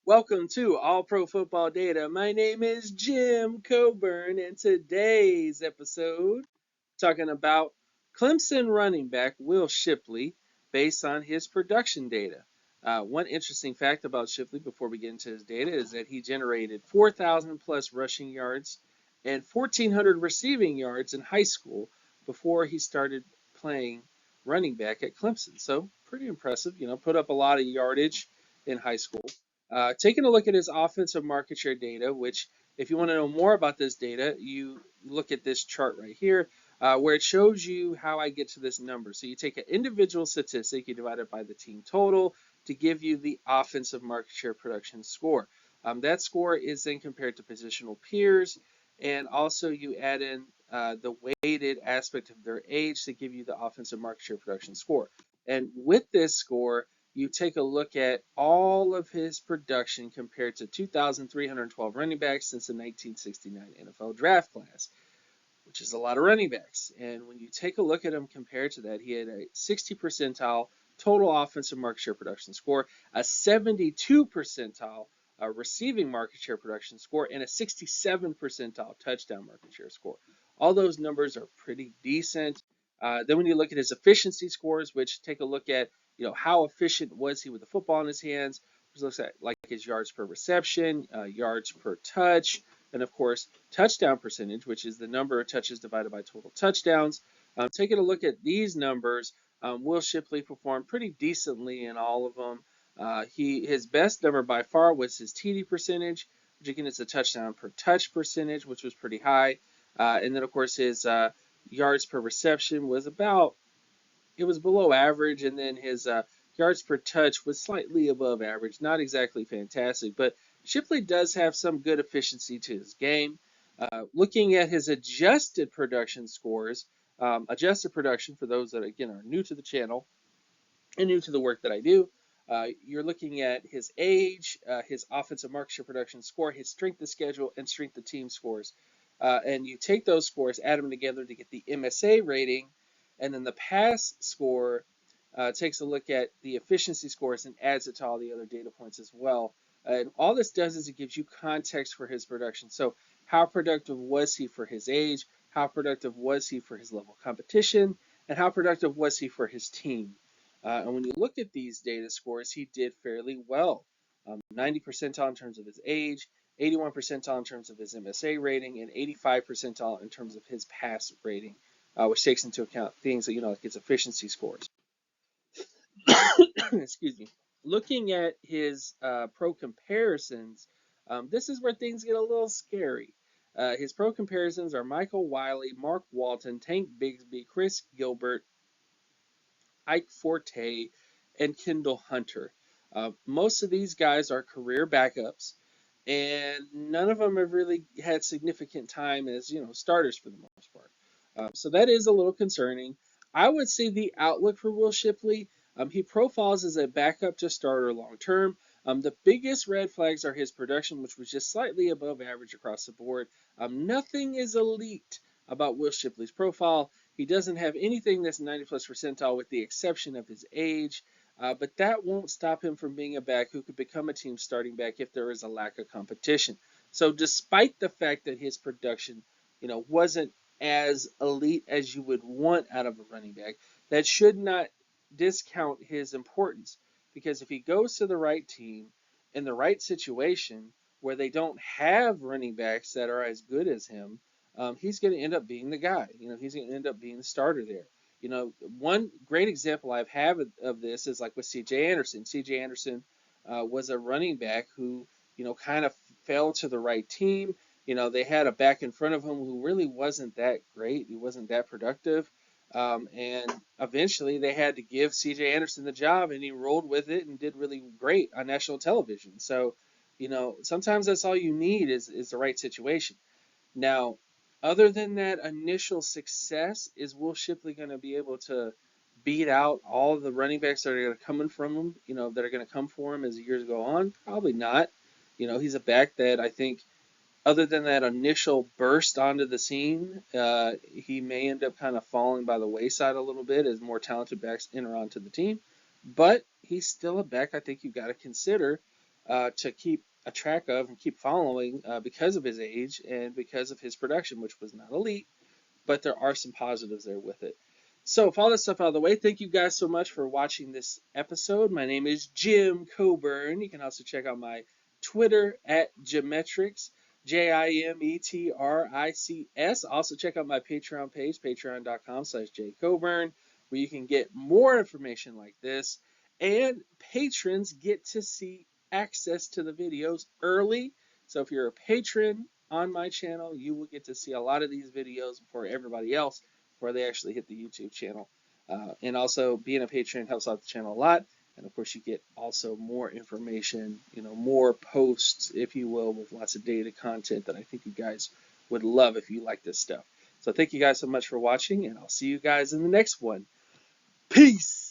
Welcome to All Pro Football Data. My name is Jim Coburn, and today's episode talking about Clemson running back Will Shipley based on his production data. One interesting fact about Shipley before we get into his data is that he generated 4,000 plus rushing yards and 1,400 receiving yards in high school before he started playing running back at Clemson. So pretty impressive, put up a lot of yardage in high school. Taking a look at his offensive market share data, which if you want to know more about this data, you look at this chart right here, where it shows you how I get to this number. So you take an individual statistic, you divide it by the team total to give you the offensive market share production score. That score is then compared to positional peers, and also you add in the weighted aspect of their age to give you the offensive market share production score. And with this score, you take a look at all of his production compared to 2,312 running backs since the 1969 NFL draft class, which is a lot of running backs. And when you take a look at him compared to that, he had a 60 percentile total offensive market share production score, a 72 percentile receiving market share production score, and a 67 percentile touchdown market share score. All those numbers are pretty decent. Then when you look at his efficiency scores, which take a look at how efficient was he with the football in his hands, which looks at like his yards per reception, yards per touch, and of course touchdown percentage, which is the number of touches divided by total touchdowns. Taking a look at these numbers, Will Shipley performed pretty decently in all of them. His best number by far was his TD percentage, which again is the touchdown per touch percentage, which was pretty high. And then of course his yards per reception was it was below average, and then his yards per touch was slightly above average. Not exactly fantastic, but Shipley does have some good efficiency to his game. Looking at his adjusted production scores, adjusted production for those that again are new to the channel and new to the work that I do, you're looking at his age, his offensive market share production score, his strength of schedule, and strength of team scores. And you take those scores, add them together to get the MSA rating, and then the pass score takes a look at the efficiency scores and adds it to all the other data points as well. And all this does is it gives you context for his production. So how productive was he for his age? How productive was he for his level of competition? And how productive was he for his team? And when you look at these data scores, he did fairly well. 90 percentile in terms of his age, 81 percentile in terms of his MSA rating, and 85 percentile in terms of his pass rating, which takes into account things that, like his efficiency scores. Excuse me. Looking at his pro comparisons, this is where things get a little scary. His pro comparisons are Michael Wiley, Mark Walton, Tank Bigsby, Chris Gilbert, Ike Forte, and Kendall Hunter. Most of these guys are career backups, and none of them have really had significant time as starters for the most part. So that is a little concerning. I would say the outlook for Will Shipley, he profiles as a backup to starter long term. The biggest red flags are his production, which was just slightly above average across the board. Nothing is elite about Will Shipley's profile. He doesn't have anything that's 90 plus percentile with the exception of his age, but that won't stop him from being a back who could become a team starting back if there is a lack of competition. So despite the fact that his production, wasn't as elite as you would want out of a running back, that should not discount his importance, because if he goes to the right team in the right situation where they don't have running backs that are as good as him, he's going to end up being the guy. He's going to end up being the starter there. One great example I have of this is like with C.J. Anderson. C.J. Anderson was a running back who, kind of fell to the right team. They had a back in front of him who really wasn't that great. He wasn't that productive. And eventually they had to give C.J. Anderson the job, and he rolled with it and did really great on national television. So, sometimes that's all you need is the right situation. Now, other than that initial success, is Will Shipley going to be able to beat out all the running backs that are going to come from him, that are going to come for him as the years go on? Probably not. He's a back that I think, other than that initial burst onto the scene, he may end up kind of falling by the wayside a little bit as more talented backs enter onto the team. But he's still a back I think you've got to consider to keep a track of and keep following because of his age and because of his production, which was not elite, but there are some positives there with it. So, with all that stuff out of the way, thank you guys so much for watching this episode. My name is Jim Coburn. You can also check out my Twitter at Jimetrics, Jimetrics. Also, check out my Patreon page, patreon.com/jcoburn, where you can get more information like this. And patrons get to see access to the videos early. So, if you're a patron on my channel, you will get to see a lot of these videos before everybody else, before they actually hit the YouTube channel. And also, being a patron helps out the channel a lot. And of course, you get also more information, more posts, if you will, with lots of data content that I think you guys would love if you like this stuff. So thank you guys so much for watching, and I'll see you guys in the next one. Peace!